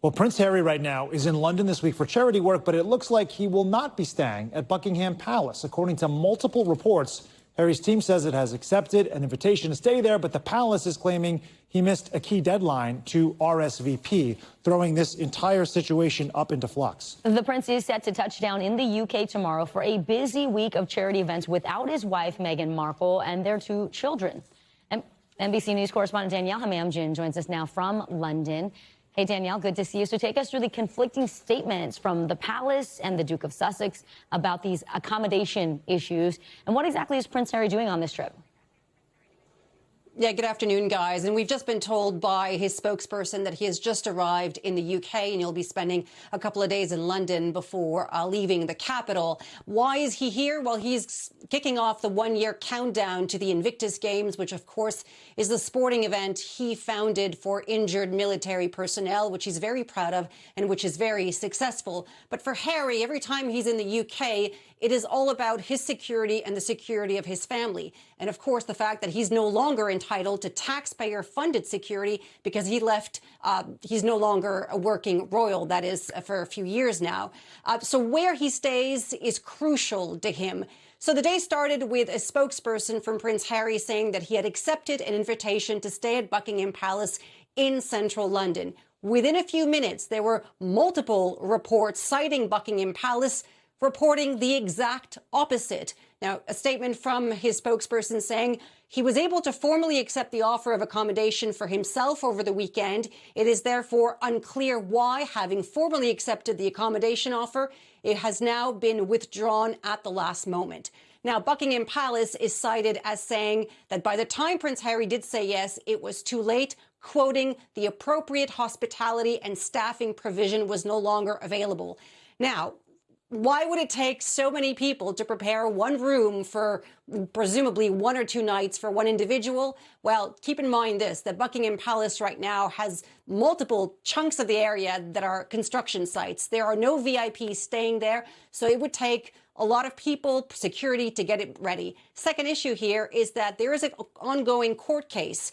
Well, Prince Harry right now is in London this week for charity work, but it looks like he will not be staying at Buckingham Palace. According to multiple reports, Harry's team says it has accepted an invitation to stay there, but the palace is claiming he missed a key deadline to RSVP, throwing this entire situation up into flux. The prince is set to touch down in the UK tomorrow for a busy week of charity events without his wife, Meghan Markle, and their two children. NBC News correspondent Danielle Hamamjian joins us now from London. Hey, Danielle, good to see you. So take us through the conflicting statements from the palace and the Duke of Sussex about these accommodation issues. And what exactly is Prince Harry doing on this trip? Yeah, good afternoon, guys. And we've just been told by his spokesperson that he has just arrived in the UK and he'll be spending a couple of days in London before leaving the capital. Why is he here? Well, he's kicking off the one-year countdown to the Invictus Games, which, of course, is the sporting event he founded for injured military personnel, which he's very proud of and which is very successful. But for Harry, every time he's in the UK, it is all about his security and the security of his family. And, of course, the fact that he's no longer entitled to taxpayer-funded security because he left, he's no longer a working royal, that is, for a few years now. So where he stays is crucial to him. So the day started with a spokesperson from Prince Harry saying that he had accepted an invitation to stay at Buckingham Palace in central London. Within a few minutes, there were multiple reports citing Buckingham Palace, reporting the exact opposite. Now, a statement from his spokesperson saying he was able to formally accept the offer of accommodation for himself over the weekend. It is therefore unclear why, having formally accepted the accommodation offer, it has now been withdrawn at the last moment. Now, Buckingham Palace is cited as saying that by the time Prince Harry did say yes, it was too late, quoting, the appropriate hospitality and staffing provision was no longer available. Now, why would it take so many people to prepare one room for presumably 1 or 2 nights for one individual? Well, keep in mind this, that Buckingham Palace right now has multiple chunks of the area that are construction sites. There are no VIPs staying there, so it would take a lot of people, security to get it ready. Second issue here is that there is an ongoing court case.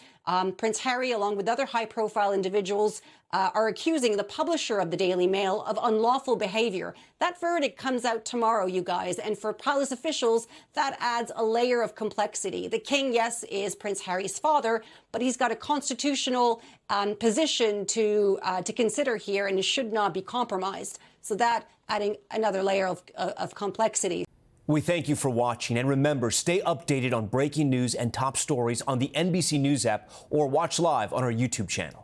Prince Harry, along with other high-profile individuals, are accusing the publisher of the Daily Mail of unlawful behavior. That verdict comes out tomorrow, you guys, and for palace officials, that adds a layer of complexity. The king, yes, is Prince Harry's father, but he's got a constitutional position to consider here, and it should not be compromised. So that adding another layer of complexity. We thank you for watching, and remember, stay updated on breaking news and top stories on the NBC News app or watch live on our YouTube channel.